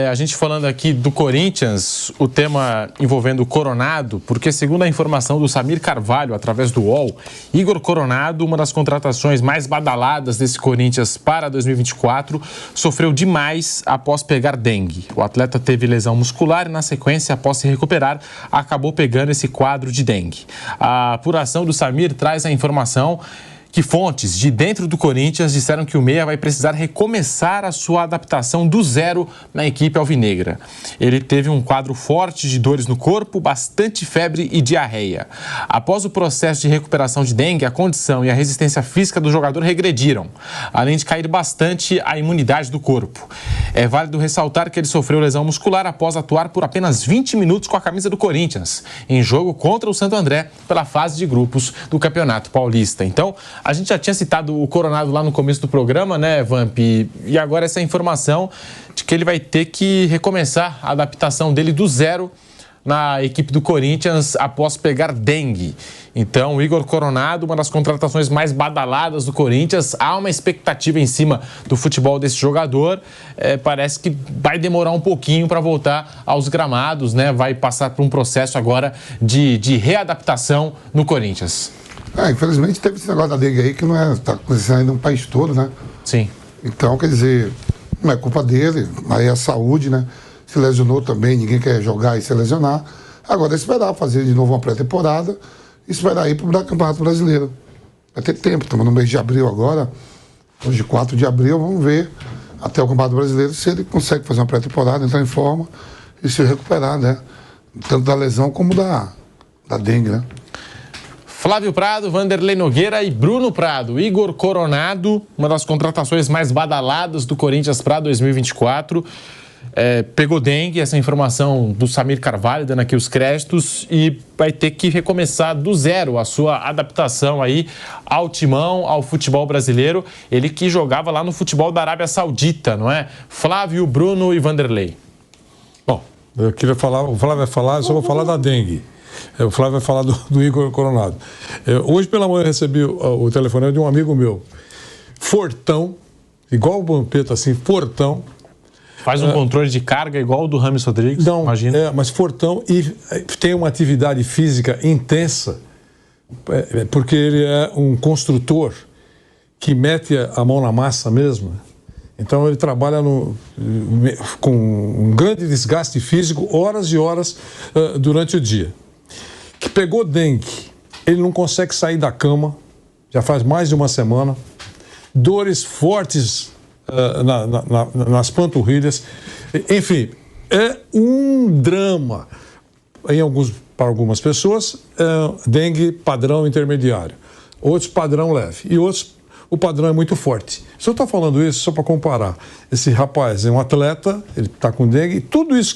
A gente falando aqui do Corinthians, o tema envolvendo o Coronado, porque segundo a informação do Samir Carvalho, através do UOL, Igor Coronado, uma das contratações mais badaladas desse Corinthians para 2024, sofreu demais após pegar dengue. O atleta teve lesão muscular e, na sequência, após se recuperar, acabou pegando esse quadro de dengue. A apuração do Samir traz a informação que fontes de dentro do Corinthians disseram que o meia vai precisar recomeçar a sua adaptação do zero na equipe alvinegra. Ele teve um quadro forte de dores no corpo, bastante febre e diarreia. Após o processo de recuperação de dengue, a condição e a resistência física do jogador regrediram, além de cair bastante a imunidade do corpo. É válido ressaltar que ele sofreu lesão muscular após atuar por apenas 20 minutos com a camisa do Corinthians, em jogo contra o Santo André, pela fase de grupos do Campeonato Paulista. Então, a gente já tinha citado o Coronado lá no começo do programa, né, Vamp? E agora essa informação de que ele vai ter que recomeçar a adaptação dele do zero na equipe do Corinthians após pegar dengue. Então, o Igor Coronado, uma das contratações mais badaladas do Corinthians, há uma expectativa em cima do futebol desse jogador. Parece que vai demorar um pouquinho para voltar aos gramados, né? Vai passar por um processo agora de readaptação no Corinthians. Infelizmente teve esse negócio da dengue aí que não está acontecendo ainda no país todo, né? Sim. Então, quer dizer, não é culpa dele, aí é a saúde, né? Se lesionou também, ninguém quer jogar e se lesionar. Agora é esperar fazer de novo uma pré-temporada e esperar ir para o Campeonato Brasileiro. Vai ter tempo, estamos no mês de abril agora, hoje 4 de abril, vamos ver até o Campeonato Brasileiro se ele consegue fazer uma pré-temporada, entrar em forma e se recuperar, né? Tanto da lesão como da dengue, né? Flávio Prado, Vanderlei Nogueira e Bruno Prado. Igor Coronado, uma das contratações mais badaladas do Corinthians para 2024. Pegou dengue, essa informação do Samir Carvalho, dando aqui os créditos, e vai ter que recomeçar do zero a sua adaptação aí ao timão, ao futebol brasileiro. Ele que jogava lá no futebol da Arábia Saudita, não é? Flávio, Bruno e Vanderlei. Bom, eu queria falar, o Flávio vai falar, eu só vou falar da dengue. O Flávio vai falar do Igor Coronado. Hoje pela manhã eu recebi o telefonema de um amigo meu, fortão, igual o Vampeta assim, fortão. Faz um controle de carga igual o do Rames Rodrigues, não, imagina. Mas fortão e tem uma atividade física intensa, porque ele é um construtor que mete a mão na massa mesmo. Então ele trabalha com um grande desgaste físico, horas e horas durante o dia. Que pegou dengue, ele não consegue sair da cama, já faz mais de uma semana, dores fortes nas panturrilhas, enfim, é um drama. Para algumas pessoas, dengue padrão intermediário, outros padrão leve, e outros o padrão é muito forte. Só estou falando isso só para comparar. Esse rapaz é um atleta, ele está com dengue, tudo isso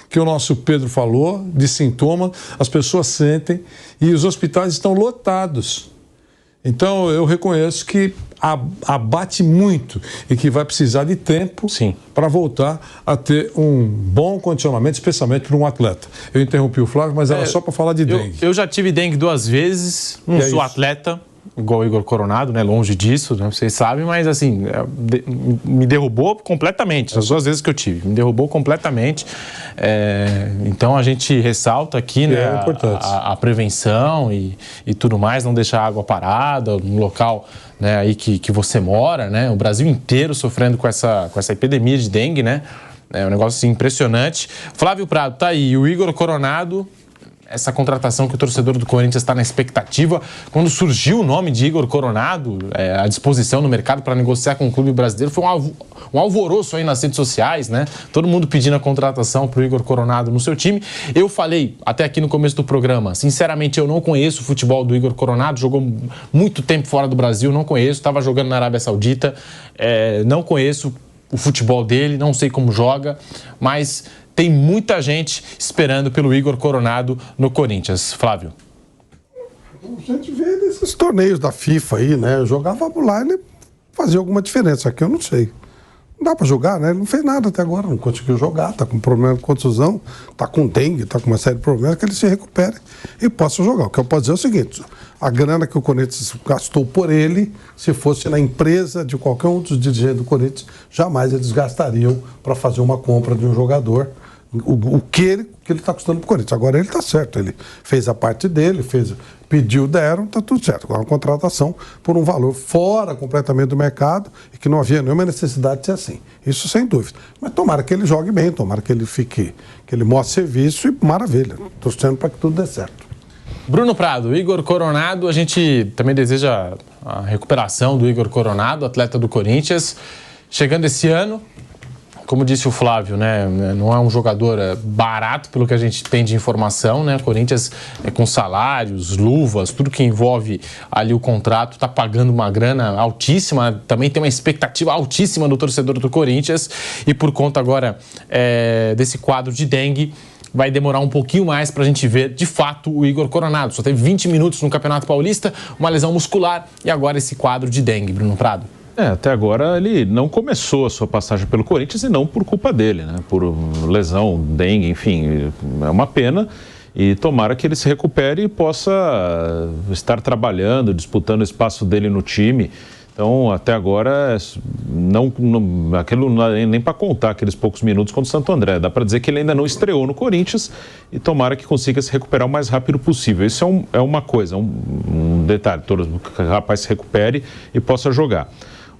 que o nosso Pedro falou, de sintoma, as pessoas sentem, e os hospitais estão lotados. Então, eu reconheço que abate muito e que vai precisar de tempo para voltar a ter um bom condicionamento, especialmente para um atleta. Eu interrompi o Flávio, mas era só para falar de dengue. Eu já tive dengue 2 vezes, não sou atleta, igual o Igor Coronado, né? Longe disso, né? Vocês sabem, mas assim, me derrubou completamente, as 2 vezes que eu tive, me derrubou completamente. Então a gente ressalta aqui, né, a prevenção e tudo mais, não deixar a água parada no local, né, aí que você mora, né? O Brasil inteiro sofrendo com essa epidemia de dengue, né? É um negócio assim, impressionante. Flávio Prado, tá aí, o Igor Coronado. Essa contratação que o torcedor do Corinthians está na expectativa. Quando surgiu o nome de Igor Coronado à disposição no mercado para negociar com o clube brasileiro, foi um alvoroço aí nas redes sociais, né? Todo mundo pedindo a contratação para o Igor Coronado no seu time. Eu falei até aqui no começo do programa, sinceramente eu não conheço o futebol do Igor Coronado, jogou muito tempo fora do Brasil, não conheço, estava jogando na Arábia Saudita, não conheço o futebol dele, não sei como joga, mas tem muita gente esperando pelo Igor Coronado no Corinthians. Flávio. A gente vê nesses torneios da FIFA aí, né? Eu jogava lá, ele fazia alguma diferença. Aqui eu não sei. Não dá para jogar, né? Ele não fez nada até agora, não conseguiu jogar, está com problema de contusão, está com dengue, está com uma série de problemas, que ele se recupere e possa jogar. O que eu posso dizer é o seguinte, a grana que o Corinthians gastou por ele, se fosse na empresa de qualquer um dos dirigentes do Corinthians, jamais eles gastariam para fazer uma compra de um jogador, o que ele está custando para o Corinthians. Agora ele está certo, ele fez a parte dele, pediu, deram, está tudo certo. Agora uma contratação por um valor fora completamente do mercado e que não havia nenhuma necessidade de ser assim. Isso sem dúvida. Mas tomara que ele jogue bem, tomara que ele mostre serviço e maravilha. Torcendo para que tudo dê certo. Bruno Prado, Igor Coronado, a gente também deseja a recuperação do Igor Coronado, atleta do Corinthians, chegando esse ano. Como disse o Flávio, né, não é um jogador barato, pelo que a gente tem de informação, né? Corinthians com salários, luvas, tudo que envolve ali o contrato, está pagando uma grana altíssima, também tem uma expectativa altíssima do torcedor do Corinthians e por conta agora desse quadro de dengue, vai demorar um pouquinho mais para a gente ver, de fato, o Igor Coronado. Só teve 20 minutos no Campeonato Paulista, uma lesão muscular e agora esse quadro de dengue, Bruno Prado. Até agora ele não começou a sua passagem pelo Corinthians e não por culpa dele, né? Por lesão, dengue, enfim, é uma pena e tomara que ele se recupere e possa estar trabalhando, disputando o espaço dele no time. Então, até agora, aquilo não é nem para contar aqueles poucos minutos contra o Santo André. Dá para dizer que ele ainda não estreou no Corinthians e tomara que consiga se recuperar o mais rápido possível. Isso é uma coisa, um detalhe, que o rapaz se recupere e possa jogar.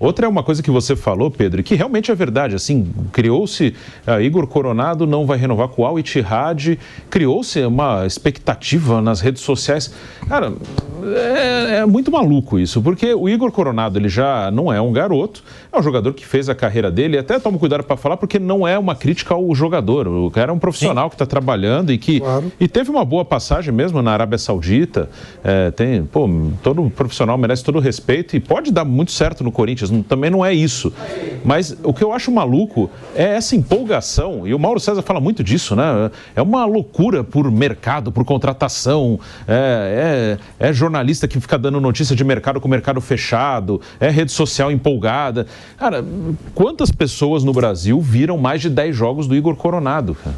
Outra é uma coisa que você falou, Pedro, e que realmente é verdade, assim, criou-se, Igor Coronado não vai renovar com o Al Ittihad, criou-se uma expectativa nas redes sociais. Cara, é muito maluco isso, porque o Igor Coronado, ele já não é um garoto, é um jogador que fez a carreira dele, e até tomo cuidado para falar, porque não é uma crítica ao jogador, o cara é um profissional Sim. que está trabalhando e que e teve uma boa passagem mesmo na Arábia Saudita, todo profissional merece todo o respeito e pode dar muito certo no Corinthians, também não é isso. Mas o que eu acho maluco é essa empolgação, e o Mauro César fala muito disso, né? É uma loucura por mercado, por contratação, é jornalista que fica dando notícia de mercado com o mercado fechado, é rede social empolgada. Cara, quantas pessoas no Brasil viram mais de 10 jogos do Igor Coronado, cara?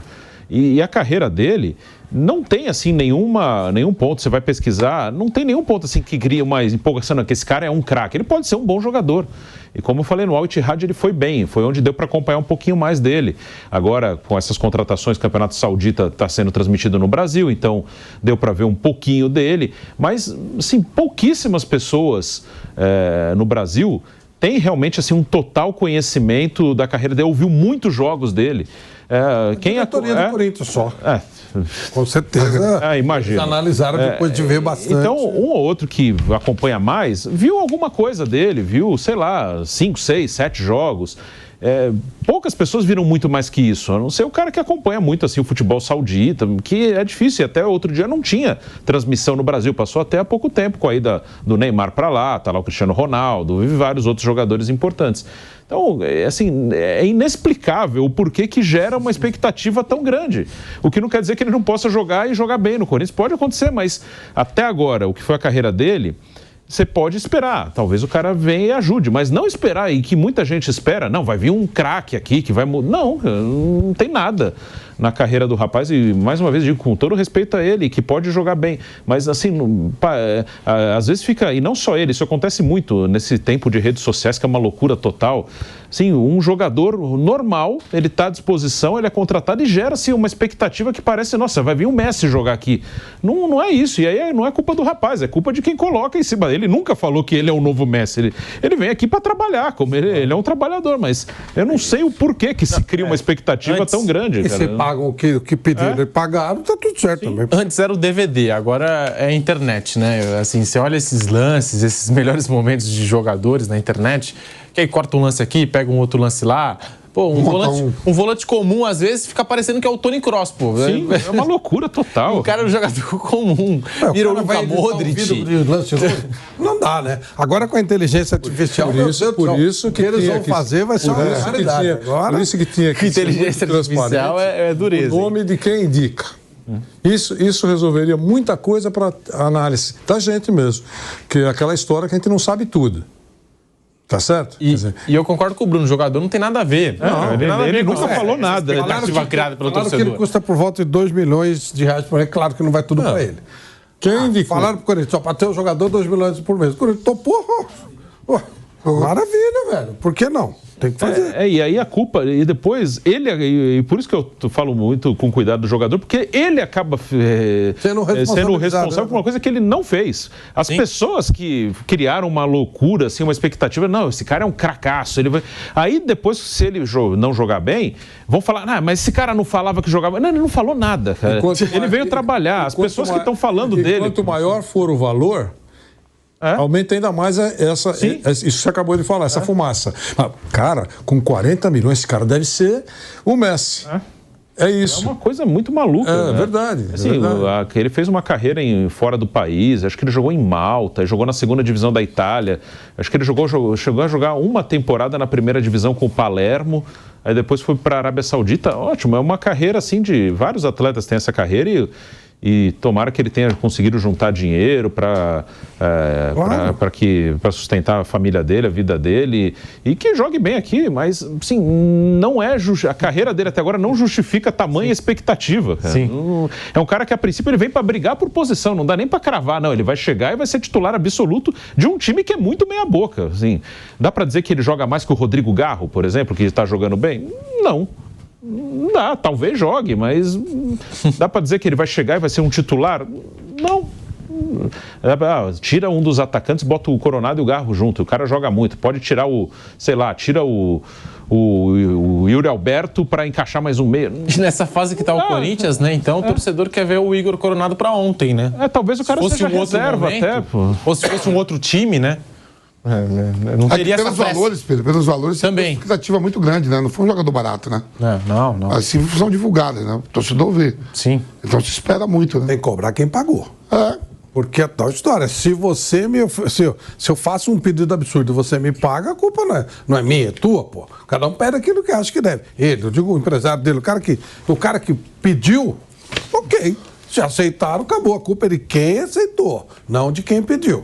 E a carreira dele não tem, assim, nenhum ponto, você vai pesquisar, não tem nenhum ponto, assim, que cria uma empolgação, não, que esse cara é um craque. Ele pode ser um bom jogador. E como eu falei, no Al Ittihad ele foi bem, foi onde deu para acompanhar um pouquinho mais dele. Agora, com essas contratações, o Campeonato Saudita está sendo transmitido no Brasil, então deu para ver um pouquinho dele. Mas, assim, pouquíssimas pessoas no Brasil têm realmente, assim, um total conhecimento da carreira dele, ouviu muitos jogos dele. Quem é a diretoria do Corinthians só. Com certeza. Imagina. Eles analisaram depois de ver bastante. Então, um ou outro que acompanha mais, viu alguma coisa dele, viu, sei lá, 5, 6, 7 jogos. Poucas pessoas viram muito mais que isso, a não ser o cara que acompanha muito assim, o futebol saudita, que é difícil, até outro dia não tinha transmissão no Brasil, passou até há pouco tempo com a ida do Neymar para lá, tá lá o Cristiano Ronaldo, e vários outros jogadores importantes. Então, assim, é inexplicável o porquê que gera uma expectativa tão grande. O que não quer dizer que ele não possa jogar e jogar bem no Corinthians, pode acontecer, mas até agora, o que foi a carreira dele, você pode esperar, talvez o cara venha e ajude, mas não esperar, e que muita gente espera, não, vai vir um craque aqui que vai mudar. Não tem nada na carreira do rapaz, e mais uma vez digo, com todo respeito a ele, que pode jogar bem, mas assim, às vezes fica, e não só ele, isso acontece muito nesse tempo de redes sociais, que é uma loucura total. Sim, um jogador normal, ele está à disposição, ele é contratado e gera-se uma expectativa que parece, nossa, vai vir um Messi jogar aqui. Não é isso, e aí não é culpa do rapaz, é culpa de quem coloca em cima. Ele nunca falou que ele é o novo Messi, ele vem aqui para trabalhar, como ele é um trabalhor, mas eu não sei o porquê que se cria uma expectativa tão grande. E se pagam o que pediram e pagaram, tá tudo certo também. Antes era o DVD, agora é a internet, né? Assim, você olha esses lances, esses melhores momentos de jogadores na internet, que aí corta um lance aqui, pega um outro lance lá. Pô, um volante comum, às vezes, fica parecendo que é o Toni Kroos, pô. Sim, é uma loucura total. O cara é um jogador comum. Vira o Luka Modric. Não dá, né? Agora com a inteligência artificial, por isso que eles vão fazer vai ser uma realidade. Por isso que tinha que ser inteligência artificial é dureza. O nome de quem indica. Isso resolveria muita coisa para análise da gente mesmo. Que é aquela história que a gente não sabe tudo. Tá certo? E eu concordo com o Bruno, o jogador não tem nada a ver. Ele nunca falou nada. Expectativa criada pelo Falaram torcedor. que ele custa por volta de 2 milhões de reais por mês. Claro que não vai tudo para ele. Quem indicou? Falaram pro Corinthians, só para ter um jogador 2 milhões por mês. O Corinthians topou. Maravilha, velho. Por que não? Tem que fazer. E aí a culpa, e depois e por isso que eu falo muito com cuidado do jogador, porque ele acaba sendo responsável por uma coisa que ele não fez. As pessoas que criaram uma loucura, assim, uma expectativa, não, esse cara é um cracaço, ele vai... Aí depois, se ele não jogar bem, vão falar, mas esse cara não falava que jogava. Não, ele não falou nada, cara. Ele veio trabalhar, as pessoas que estão falando dele. Quanto maior for o valor, aumenta ainda mais isso que você acabou de falar, essa fumaça. Cara, com 40 milhões, esse cara deve ser o Messi. É isso. É uma coisa muito maluca. É verdade. Assim, ele fez uma carreira fora do país, acho que ele jogou em Malta, jogou na 2ª divisão da Itália, acho que ele chegou a jogar uma temporada na 1ª divisão com o Palermo, aí depois foi para a Arábia Saudita. Ótimo, é uma carreira assim de vários atletas têm essa carreira e tomara que ele tenha conseguido juntar dinheiro para sustentar a família dele, a vida dele, e que jogue bem aqui, mas sim, não é a carreira dele até agora não justifica tamanha expectativa. Cara. É um cara que a princípio ele vem para brigar por posição, não dá nem para cravar, não, ele vai chegar e vai ser titular absoluto de um time que é muito meia boca. Assim. Dá para dizer que ele joga mais que o Rodrigo Garro, por exemplo, que está jogando bem? Não. Não dá, talvez jogue, mas dá para dizer que ele vai chegar e vai ser um titular? Não. Tira um dos atacantes, bota o Coronado e o Garro junto. O cara joga muito. Pode tirar tira o Yuri Alberto para encaixar mais um meio. Nessa fase que tá o Corinthians, né? Então o torcedor quer ver o Igor Coronado para ontem, né? Talvez o cara seja reserva até. Ou se fosse um outro time, né? Não teria pelos valores, Pedro, pelos valores, também. Tem uma expectativa muito grande, né? Não foi um jogador barato, né? Não. Assim são divulgadas, né? O torcedor vê. Sim. Então se espera muito, né? Tem que cobrar quem pagou. Porque é tal história. Se você se eu faço um pedido absurdo e você me paga, a culpa não é minha, é tua, pô. Cada um pede aquilo que acha que deve. Eu digo o empresário dele, o cara que pediu, ok. Se aceitaram, acabou. A culpa é de quem aceitou, não de quem pediu.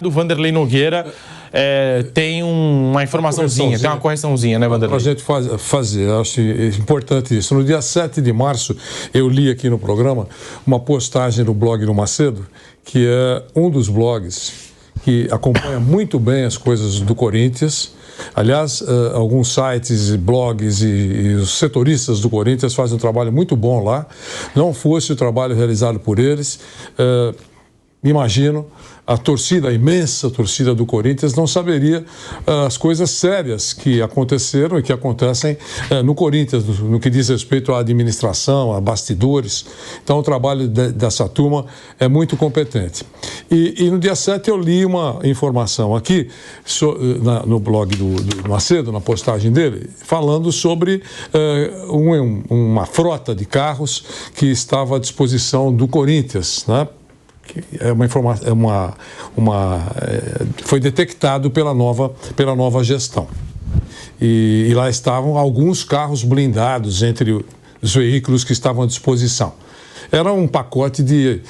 Do Vanderlei Nogueira tem uma informaçãozinha, tem uma correçãozinha, né, Vanderlei? Para a gente fazer, acho importante isso. No dia 7 de março, eu li aqui no programa uma postagem do blog do Macedo, que é um dos blogs que acompanha muito bem as coisas do Corinthians. Aliás, alguns sites, blogs e os setoristas do Corinthians fazem um trabalho muito bom lá. Não fosse o trabalho realizado por eles, imagino, a imensa torcida do Corinthians não saberia as coisas sérias que aconteceram e que acontecem no Corinthians, no que diz respeito à administração, a bastidores. Então o trabalho dessa turma é muito competente. E no dia 7 eu li uma informação aqui no blog do Macedo, na postagem dele, falando sobre uma frota de carros que estava à disposição do Corinthians, né? Foi detectado pela nova gestão. E lá estavam alguns carros blindados entre os veículos que estavam à disposição. Era um pacote de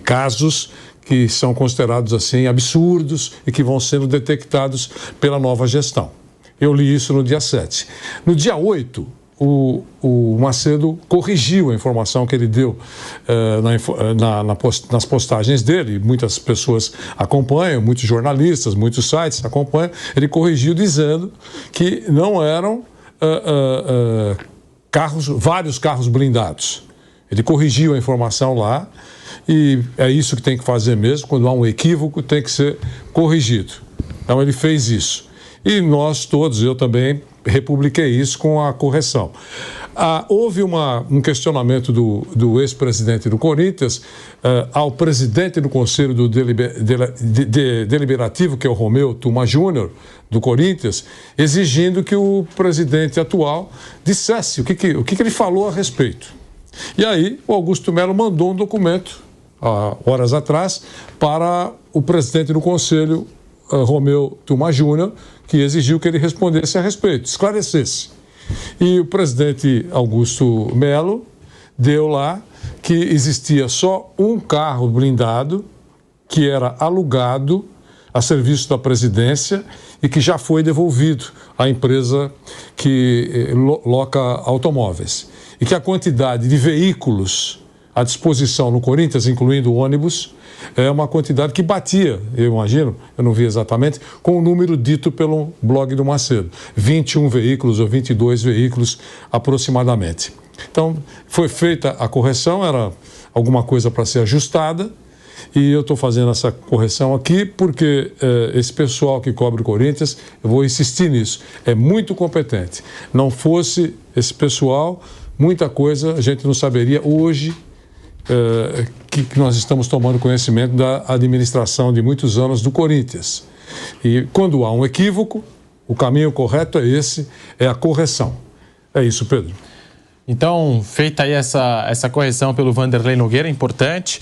casos que são considerados assim absurdos e que vão sendo detectados pela nova gestão. Eu li isso no dia 7. No dia 8, o Macedo corrigiu a informação que ele deu nas postagens dele. Muitas pessoas acompanham, muitos jornalistas, muitos sites acompanham. Ele corrigiu dizendo que não eram vários carros blindados. Ele corrigiu a informação lá e é isso que tem que fazer mesmo. Quando há um equívoco, tem que ser corrigido. Então ele fez isso. E nós todos, eu também, republiquei isso com a correção. Houve um questionamento do ex-presidente do Corinthians ao presidente do Conselho Deliberativo, que é o Romeu Tuma Júnior, do Corinthians, exigindo que o presidente atual dissesse o que ele falou a respeito. E aí o Augusto Melo mandou um documento, horas atrás, para o presidente do Conselho, Romeu Tuma Júnior, que exigiu que ele respondesse a respeito, esclarecesse. E o presidente Augusto Melo deu lá que existia só um carro blindado que era alugado a serviço da presidência e que já foi devolvido à empresa que loca automóveis. E que a quantidade de veículos à disposição no Corinthians, incluindo ônibus, é uma quantidade que batia, eu imagino, eu não vi exatamente, com o número dito pelo blog do Macedo. 21 veículos ou 22 veículos aproximadamente. Então, foi feita a correção, era alguma coisa para ser ajustada, e eu estou fazendo essa correção aqui porque esse pessoal que cobre o Corinthians, eu vou insistir nisso, é muito competente. Não fosse esse pessoal, muita coisa a gente não saberia hoje que nós estamos tomando conhecimento da administração de muitos anos do Corinthians. E quando há um equívoco, o caminho correto é esse, é a correção. É isso, Pedro. Então, feita aí essa correção pelo Vanderlei Nogueira, importante.